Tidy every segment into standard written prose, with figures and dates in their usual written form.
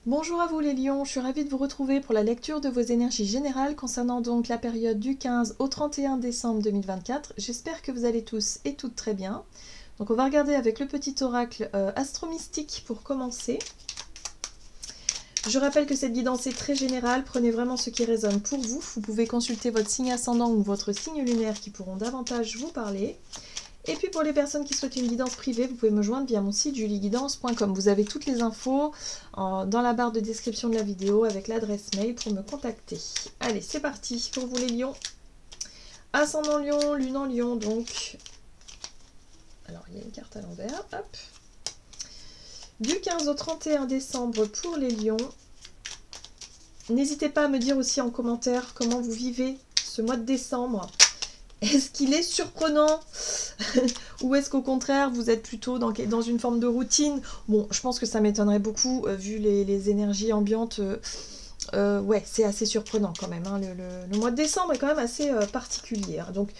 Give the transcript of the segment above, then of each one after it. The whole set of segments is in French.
Bonjour à vous les lions, je suis ravie de vous retrouver pour la lecture de vos énergies générales concernant donc la période du 15 au 31 décembre 2024. J'espère que vous allez tous et toutes très bien. Donc on va regarder avec le petit oracle astro-mystique pour commencer. Je rappelle que cette guidance est très générale, prenez vraiment ce qui résonne pour vous. Vous pouvez consulter votre signe ascendant ou votre signe lunaire qui pourront davantage vous parler. Et puis pour les personnes qui souhaitent une guidance privée, vous pouvez me joindre via mon site julieguidance.com. Vous avez toutes les infos dans la barre de description de la vidéo avec l'adresse mail pour me contacter. Allez, c'est parti pour vous les lions. Ascendant lion, lune en lion donc. Alors il y a une carte à l'envers, hop. Du 15 au 31 décembre pour les lions. N'hésitez pas à me dire aussi en commentaire comment vous vivez ce mois de décembre. Est-ce qu'il est surprenant ou est-ce qu'au contraire vous êtes plutôt dans une forme de routine? Bon, je pense que ça m'étonnerait beaucoup vu les énergies ambiantes. Ouais, c'est assez surprenant quand même. Hein. Le mois de décembre est quand même assez particulier. Hein. Donc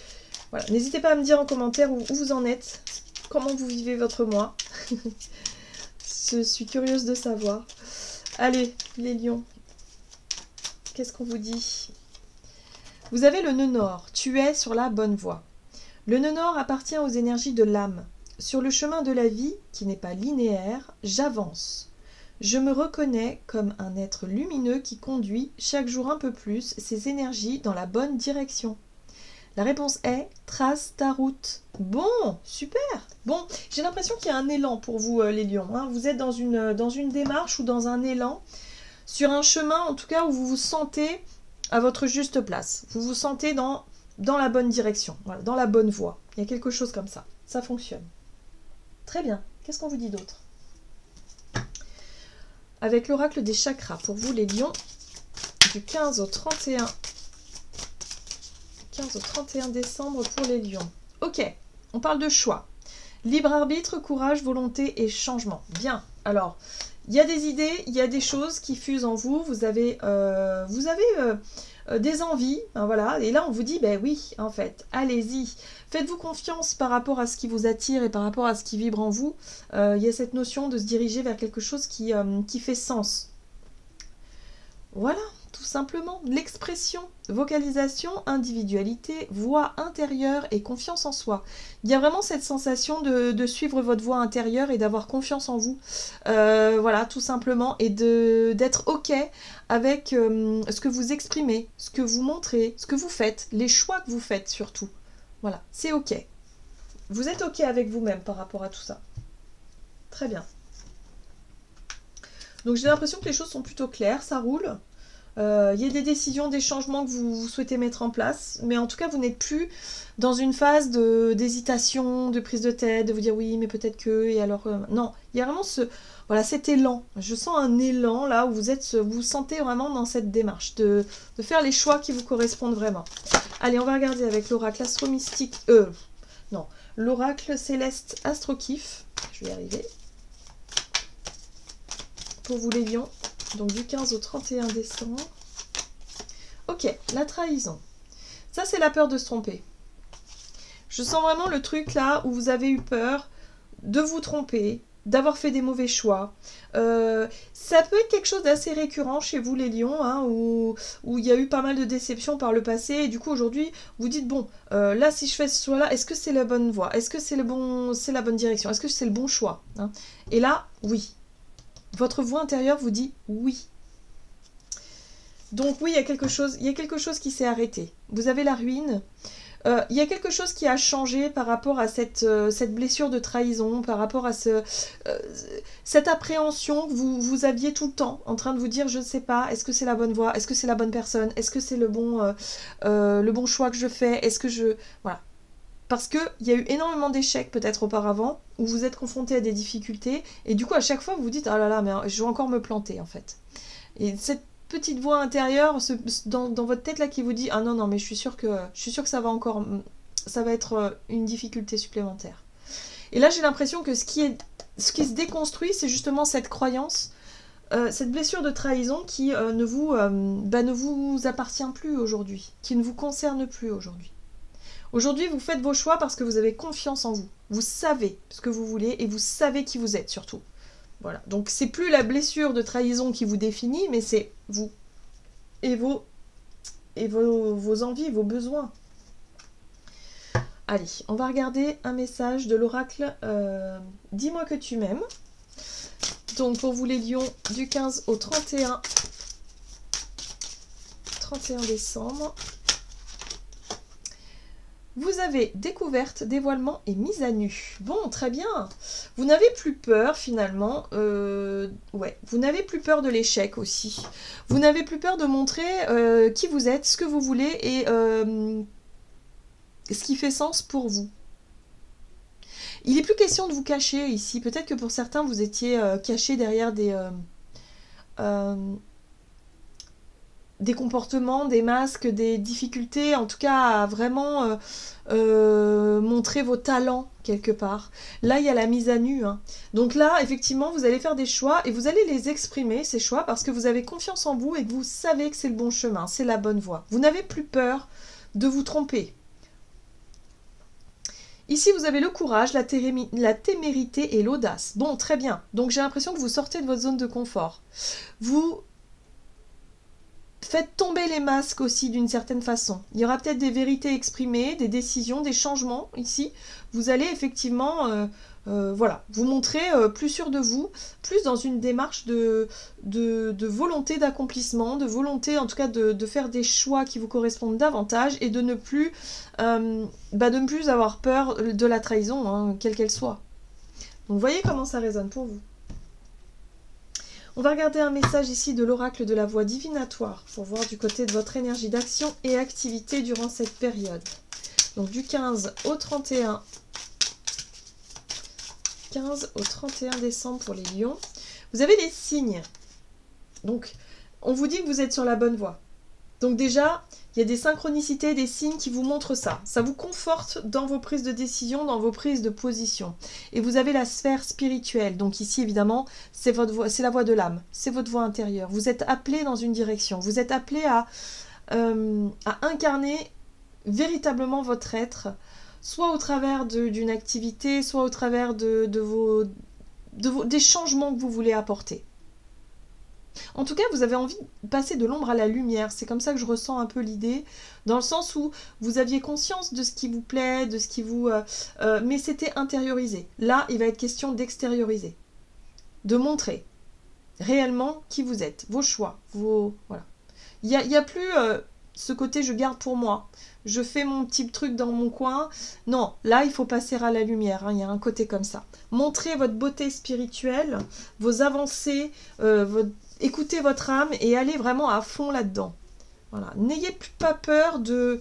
voilà, n'hésitez pas à me dire en commentaire où vous en êtes, comment vous vivez votre mois. Je suis curieuse de savoir. Allez, les lions, qu'est-ce qu'on vous dit? Vous avez le nœud nord, tu es sur la bonne voie. Le nœud nord appartient aux énergies de l'âme. Sur le chemin de la vie, qui n'est pas linéaire, j'avance. Je me reconnais comme un être lumineux qui conduit chaque jour un peu plus ses énergies dans la bonne direction. La réponse est « trace ta route ». Bon, super. Bon, j'ai l'impression qu'il y a un élan pour vous les lions. Hein. Vous êtes dans une démarche ou dans un élan, sur un chemin en tout cas où vous vous sentez à votre juste place. Vous vous sentez dans la bonne direction, voilà, dans la bonne voie. Il y a quelque chose comme ça. Ça fonctionne. Très bien. Qu'est-ce qu'on vous dit d'autre? Avec l'oracle des chakras, pour vous les lions, du 15 au 31 décembre pour les lions. Ok, on parle de choix. Libre arbitre, courage, volonté et changement. Bien, alors, il y a des idées, il y a des choses qui fusent en vous. Vous avez des envies, hein, voilà. Et là, on vous dit, ben oui, en fait, allez-y. Faites-vous confiance par rapport à ce qui vous attire et par rapport à ce qui vibre en vous. Il y a cette notion de se diriger vers quelque chose qui fait sens. Voilà, tout simplement. L'expression, vocalisation, individualité, voix intérieure et confiance en soi. Il y a vraiment cette sensation de suivre votre voix intérieure et d'avoir confiance en vous. Voilà, tout simplement. Et d'être OK avec ce que vous exprimez, ce que vous montrez, ce que vous faites, les choix que vous faites surtout. Voilà, c'est OK. Vous êtes OK avec vous-même par rapport à tout ça. Très bien. Donc j'ai l'impression que les choses sont plutôt claires, ça roule. Il y a des décisions, des changements que vous souhaitez mettre en place, mais en tout cas vous n'êtes plus dans une phase d'hésitation, de prise de tête, de vous dire oui mais peut-être que, et alors non, il y a vraiment cet élan. Je sens un élan là où vous vous sentez vraiment dans cette démarche de faire les choix qui vous correspondent vraiment. Allez, on va regarder avec l'oracle astro-mystique, non, l'oracle céleste astro-kiff, je vais y arriver. Pour vous les lions, donc du 15 au 31 décembre. Ok, la trahison. Ça, c'est la peur de se tromper. Je sens vraiment le truc là où vous avez eu peur de vous tromper, d'avoir fait des mauvais choix. Ça peut être quelque chose d'assez récurrent chez vous les lions, hein, où il y a eu pas mal de déceptions par le passé, et du coup aujourd'hui vous dites bon, là si je fais ce choix-là, est-ce que c'est la bonne voie? Est-ce que c'est la bonne direction? Est-ce que c'est le bon choix, hein? Et là, oui. Votre voix intérieure vous dit oui. Donc oui, il y a quelque chose qui s'est arrêté. Vous avez la ruine. Il y a quelque chose qui a changé par rapport à cette blessure de trahison, par rapport à cette appréhension que vous aviez tout le temps, en train de vous dire je ne sais pas, est-ce que c'est la bonne voie, est-ce que c'est la bonne personne, est-ce que c'est le bon choix que je fais, est-ce que je... Voilà. Parce qu'il y a eu énormément d'échecs peut-être auparavant, où vous êtes confronté à des difficultés, et du coup à chaque fois vous vous dites « Ah là là, mais je vais encore me planter en fait ». Et cette petite voix intérieure dans votre tête là qui vous dit « Ah non, non, mais je suis sûre que ça va être une difficulté supplémentaire ». Et là j'ai l'impression que ce qui se déconstruit, c'est justement cette croyance, cette blessure de trahison qui ne vous appartient plus aujourd'hui, qui ne vous concerne plus aujourd'hui. Aujourd'hui, vous faites vos choix parce que vous avez confiance en vous. Vous savez ce que vous voulez et vous savez qui vous êtes surtout. Voilà. Donc, c'est plus la blessure de trahison qui vous définit, mais c'est vous et vos envies, vos besoins. Allez, on va regarder un message de l'oracle. Dis-moi que tu m'aimes. Donc, pour vous les lions, du 15 au 31 décembre. Vous avez découverte, dévoilement et mise à nu. Bon, très bien. Vous n'avez plus peur finalement. Ouais, vous n'avez plus peur de l'échec aussi. Vous n'avez plus peur de montrer qui vous êtes, ce que vous voulez et ce qui fait sens pour vous. Il n'est plus question de vous cacher ici. Peut-être que pour certains, vous étiez caché derrière des comportements, des masques, des difficultés, en tout cas à vraiment montrer vos talents quelque part. Là, il y a la mise à nu. Hein. Donc là, effectivement, vous allez faire des choix et vous allez les exprimer, ces choix, parce que vous avez confiance en vous et que vous savez que c'est le bon chemin, c'est la bonne voie. Vous n'avez plus peur de vous tromper. Ici, vous avez le courage, la témérité et l'audace. Bon, très bien. Donc, j'ai l'impression que vous sortez de votre zone de confort. Vous faites tomber les masques aussi d'une certaine façon. Il y aura peut-être des vérités exprimées, des décisions, des changements ici. Vous allez effectivement voilà, vous montrer plus sûr de vous, plus dans une démarche de volonté d'accomplissement, de volonté en tout cas de faire des choix qui vous correspondent davantage et de ne plus avoir peur de la trahison, hein, quelle qu'elle soit. Donc voyez comment ça résonne pour vous. On va regarder un message ici de l'oracle de la voix divinatoire pour voir du côté de votre énergie d'action et activité durant cette période. Donc du 15 au 31 décembre pour les lions. Vous avez les signes. Donc, on vous dit que vous êtes sur la bonne voie. Donc déjà, il y a des synchronicités, des signes qui vous montrent ça. Ça vous conforte dans vos prises de décision, dans vos prises de position. Et vous avez la sphère spirituelle. Donc ici, évidemment, c'est votre voix, c'est la voix de l'âme. C'est votre voix intérieure. Vous êtes appelé dans une direction. Vous êtes appelé à incarner véritablement votre être, soit au travers d'une activité, soit au travers des changements que vous voulez apporter. En tout cas, vous avez envie de passer de l'ombre à la lumière. C'est comme ça que je ressens un peu l'idée, dans le sens où vous aviez conscience de ce qui vous plaît, de ce qui vous... mais c'était intériorisé. Là, il va être question d'extérioriser, de montrer réellement qui vous êtes, vos choix, voilà. Il y a plus ce côté je garde pour moi, je fais mon petit truc dans mon coin. Non, là, il faut passer à la lumière. Hein, il y a un côté comme ça. Montrez votre beauté spirituelle, vos avancées, écoutez votre âme et allez vraiment à fond là-dedans. Voilà. N'ayez pas peur Il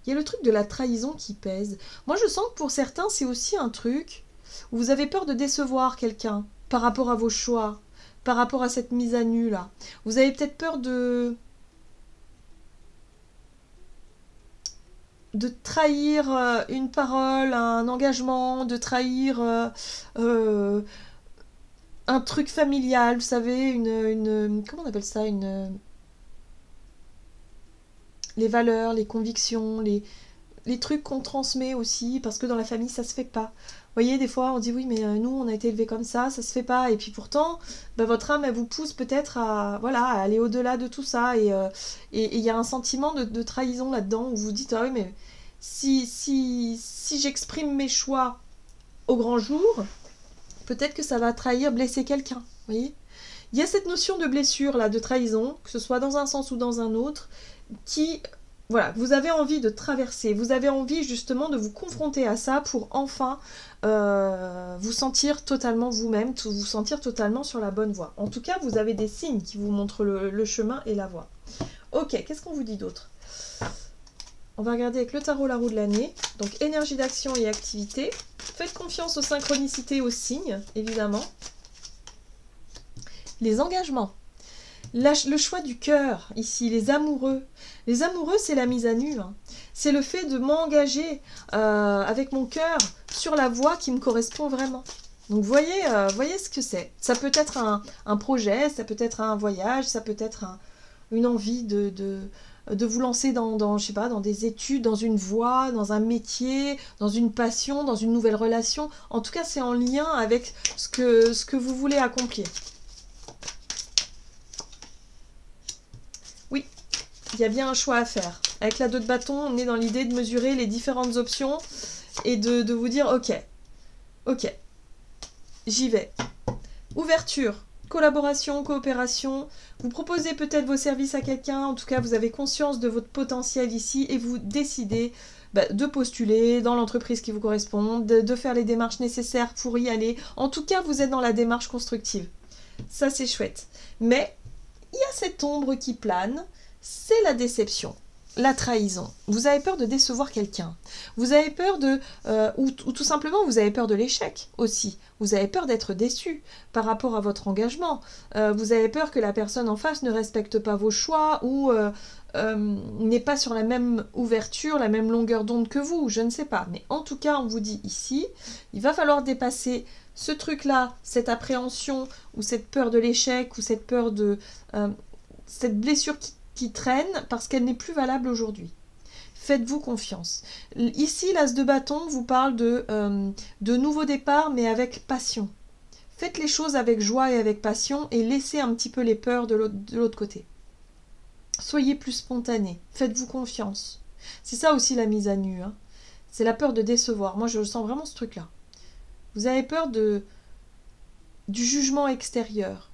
y a le truc de la trahison qui pèse. Moi, je sens que pour certains, c'est aussi un truc où vous avez peur de décevoir quelqu'un par rapport à vos choix, par rapport à cette mise à nu là. Vous avez peut-être peur de trahir une parole, un engagement, de trahir un truc familial, vous savez, comment on appelle ça, les valeurs, les convictions, les trucs qu'on transmet aussi, parce que dans la famille, ça se fait pas. Vous voyez, des fois, on dit oui, mais nous, on a été élevés comme ça se fait pas. Et puis pourtant, votre âme, elle vous pousse peut-être à aller au-delà de tout ça. Et il y a un sentiment de trahison là-dedans, où vous dites, ah oui, mais si j'exprime mes choix au grand jour, peut-être que ça va trahir, blesser quelqu'un. Vous voyez ? Il y a cette notion de blessure, là, de trahison, que ce soit dans un sens ou dans un autre, qui... Voilà, vous avez envie de traverser, vous avez envie justement de vous confronter à ça pour enfin vous sentir totalement vous-même, vous sentir totalement sur la bonne voie. En tout cas, vous avez des signes qui vous montrent le chemin et la voie. Ok, qu'est-ce qu'on vous dit d'autre ? On va regarder avec le tarot la roue de l'année. Donc, énergie d'action et activité. Faites confiance aux synchronicités, aux signes, évidemment. Les engagements. Le choix du cœur, ici, les amoureux. Les amoureux, c'est la mise à nu. Hein. C'est le fait de m'engager avec mon cœur sur la voie qui me correspond vraiment. Donc, voyez ce que c'est. Ça peut être un projet, ça peut être un voyage, ça peut être une envie de vous lancer je sais pas, dans des études, dans une voie, dans un métier, dans une passion, dans une nouvelle relation. En tout cas, c'est en lien avec ce que vous voulez accomplir. Oui, il y a bien un choix à faire. Avec la 2 de bâton, on est dans l'idée de mesurer les différentes options et de vous dire, ok, j'y vais. Ouverture, collaboration, coopération. Vous proposez peut-être vos services à quelqu'un. En tout cas, vous avez conscience de votre potentiel ici et vous décidez de postuler dans l'entreprise qui vous correspond, de faire les démarches nécessaires pour y aller. En tout cas, vous êtes dans la démarche constructive. Ça, c'est chouette. Mais il y a cette ombre qui plane, c'est la déception. La trahison. Vous avez peur de décevoir quelqu'un. Vous avez peur ou tout simplement, vous avez peur de l'échec aussi. Vous avez peur d'être déçu par rapport à votre engagement. Vous avez peur que la personne en face ne respecte pas vos choix ou n'est pas sur la même ouverture, la même longueur d'onde que vous. Je ne sais pas. Mais en tout cas, on vous dit ici, il va falloir dépasser ce truc-là, cette appréhension ou cette peur de l'échec ou cette peur de... cette blessure qui traîne parce qu'elle n'est plus valable aujourd'hui. Faites-vous confiance. Ici, l'as de bâton vous parle de nouveaux départs, mais avec passion. Faites les choses avec joie et avec passion et laissez un petit peu les peurs de l'autre côté. Soyez plus spontané. Faites-vous confiance. C'est ça aussi la mise à nu. Hein. C'est la peur de décevoir. Moi, je sens vraiment ce truc-là. Vous avez peur du jugement extérieur,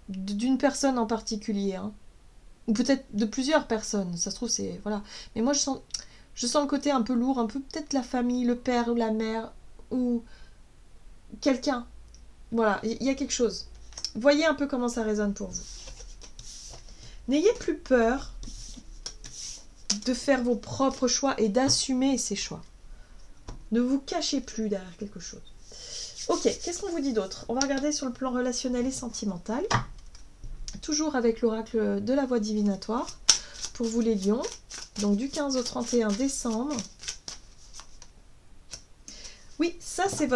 d'une personne en particulier, hein. Ou peut-être de plusieurs personnes, ça se trouve c'est... Voilà. Mais moi je sens le côté un peu lourd, un peu peut-être la famille, le père ou la mère, ou quelqu'un. Voilà, il y a quelque chose. Voyez un peu comment ça résonne pour vous. N'ayez plus peur de faire vos propres choix et d'assumer ces choix. Ne vous cachez plus derrière quelque chose. Ok, qu'est-ce qu'on vous dit d'autre? On va regarder sur le plan relationnel et sentimental. Toujours avec l'oracle de la voie divinatoire pour vous les lions, donc du 15 au 31 décembre. Oui, ça c'est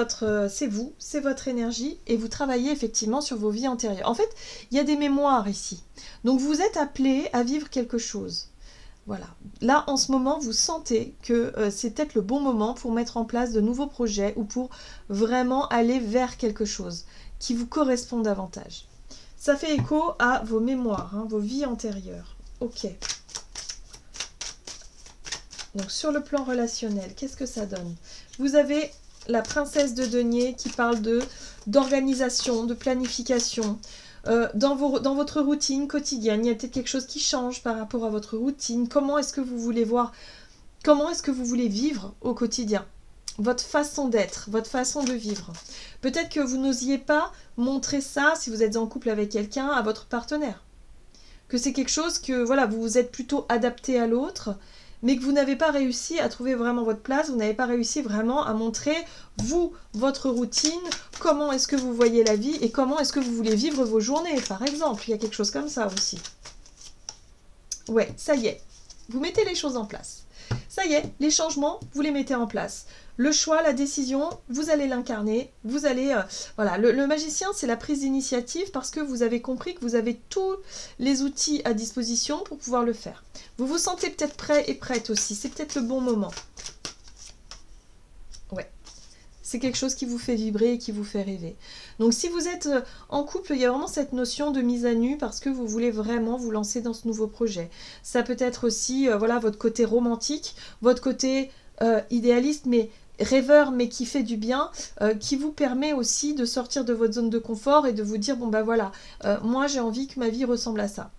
vous, c'est votre énergie et vous travaillez effectivement sur vos vies antérieures. En fait, il y a des mémoires ici, donc vous êtes appelé à vivre quelque chose. Voilà, là en ce moment vous sentez que c'est peut-être le bon moment pour mettre en place de nouveaux projets ou pour vraiment aller vers quelque chose qui vous correspond davantage. Ça fait écho à vos mémoires, hein, vos vies antérieures. Ok. Donc sur le plan relationnel, qu'est-ce que ça donne? Vous avez la princesse de denier qui parle d'organisation, de planification. Dans votre routine quotidienne, il y a peut-être quelque chose qui change par rapport à votre routine. Comment est-ce que vous voulez voir? Comment est-ce que vous voulez vivre au quotidien? Votre façon d'être, votre façon de vivre. Peut-être que vous n'osiez pas montrer ça, si vous êtes en couple avec quelqu'un, à votre partenaire. Que c'est quelque chose que, voilà, vous vous êtes plutôt adapté à l'autre, mais que vous n'avez pas réussi à trouver vraiment votre place, vous n'avez pas réussi vraiment à montrer, vous, votre routine, comment est-ce que vous voyez la vie et comment est-ce que vous voulez vivre vos journées, par exemple. Il y a quelque chose comme ça aussi. Ouais, ça y est. Vous mettez les choses en place. Ça y est, les changements, vous les mettez en place. Le choix, la décision, vous allez l'incarner. Vous allez... voilà, le magicien, c'est la prise d'initiative parce que vous avez compris que vous avez tous les outils à disposition pour pouvoir le faire. Vous vous sentez peut-être prêt et prête aussi. C'est peut-être le bon moment. Ouais. C'est quelque chose qui vous fait vibrer et qui vous fait rêver. Donc si vous êtes en couple, il y a vraiment cette notion de mise à nu parce que vous voulez vraiment vous lancer dans ce nouveau projet. Ça peut être aussi voilà, votre côté romantique, votre côté idéaliste, mais rêveur, mais qui fait du bien, qui vous permet aussi de sortir de votre zone de confort et de vous dire, bon ben voilà, moi j'ai envie que ma vie ressemble à ça.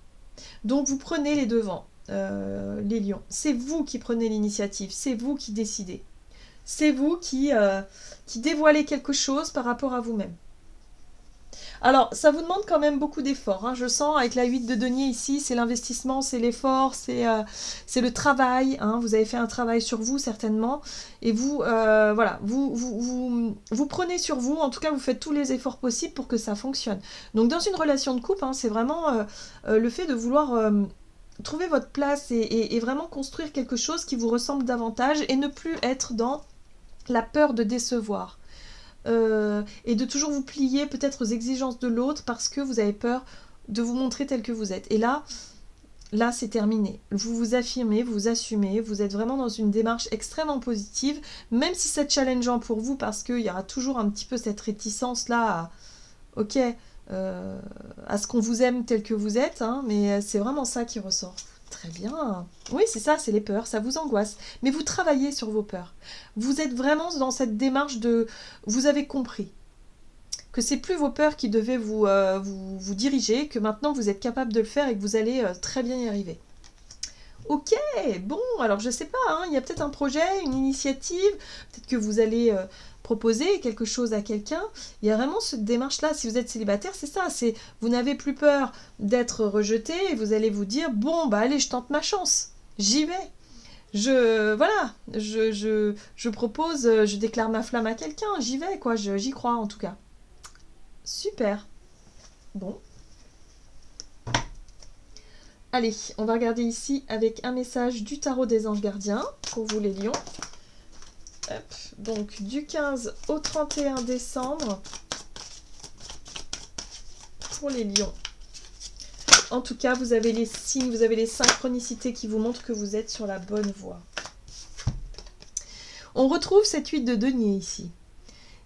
Donc vous prenez les devants, les lions. C'est vous qui prenez l'initiative, c'est vous qui décidez. C'est vous qui dévoilez quelque chose par rapport à vous-même. Alors, ça vous demande quand même beaucoup d'efforts. Hein. Je sens avec la 8 de denier ici, c'est l'investissement, c'est l'effort, c'est le travail. Hein. Vous avez fait un travail sur vous certainement. Et vous, voilà, vous prenez sur vous. En tout cas, vous faites tous les efforts possibles pour que ça fonctionne. Donc, dans une relation de couple, hein, c'est vraiment le fait de vouloir... trouver votre place et vraiment construire quelque chose qui vous ressemble davantage et ne plus être dans la peur de décevoir et de toujours vous plier peut-être aux exigences de l'autre parce que vous avez peur de vous montrer tel que vous êtes. Et là, là c'est terminé. Vous vous affirmez, vous vous assumez, vous êtes vraiment dans une démarche extrêmement positive, même si c'est challengeant pour vous parce qu'il y aura toujours un petit peu cette réticence là à, ok, à ce qu'on vous aime tel que vous êtes, hein, mais c'est vraiment ça qui ressort. Très bien. Oui, c'est ça, c'est les peurs, ça vous angoisse. Mais vous travaillez sur vos peurs. Vous êtes vraiment dans cette démarche de... Vous avez compris que c'est plus vos peurs qui devaient vous diriger, que maintenant vous êtes capable de le faire et que vous allez très bien y arriver. Ok, bon, alors je sais pas, hein, il y a peut-être un projet, une initiative, peut-être que vous allez proposer quelque chose à quelqu'un. Il y a vraiment cette démarche-là, si vous êtes célibataire, c'est ça, c'est vous n'avez plus peur d'être rejeté et vous allez vous dire, bon, bah allez, je tente ma chance, j'y vais. Voilà, je propose, je déclare ma flamme à quelqu'un, j'y vais, quoi, j'y crois en tout cas. Super. Bon. Allez, on va regarder ici avec un message du tarot des anges gardiens pour vous les lions. Hop, donc du 15 au 31 décembre pour les lions. En tout cas, vous avez les signes, vous avez les synchronicités qui vous montrent que vous êtes sur la bonne voie. On retrouve cette 8 de denier ici.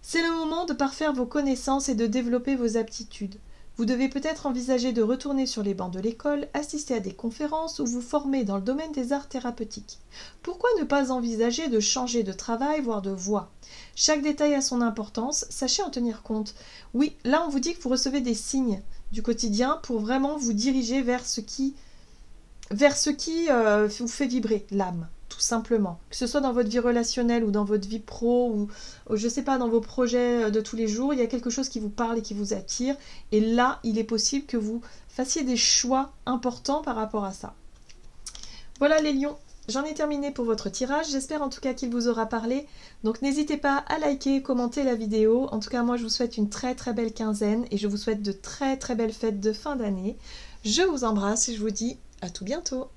C'est le moment de parfaire vos connaissances et de développer vos aptitudes. Vous devez peut-être envisager de retourner sur les bancs de l'école, assister à des conférences ou vous former dans le domaine des arts thérapeutiques. Pourquoi ne pas envisager de changer de travail, voire de voie? Chaque détail a son importance, sachez en tenir compte. Oui, là on vous dit que vous recevez des signes du quotidien pour vraiment vous diriger vers ce qui vous fait vibrer l'âme, tout simplement. Que ce soit dans votre vie relationnelle ou dans votre vie pro ou je sais pas, dans vos projets de tous les jours, il y a quelque chose qui vous parle et qui vous attire. Et là, il est possible que vous fassiez des choix importants par rapport à ça. Voilà les lions, j'en ai terminé pour votre tirage. J'espère en tout cas qu'il vous aura parlé. Donc n'hésitez pas à liker, commenter la vidéo. En tout cas, moi je vous souhaite une très très belle quinzaine et je vous souhaite de très très belles fêtes de fin d'année. Je vous embrasse et je vous dis à tout bientôt.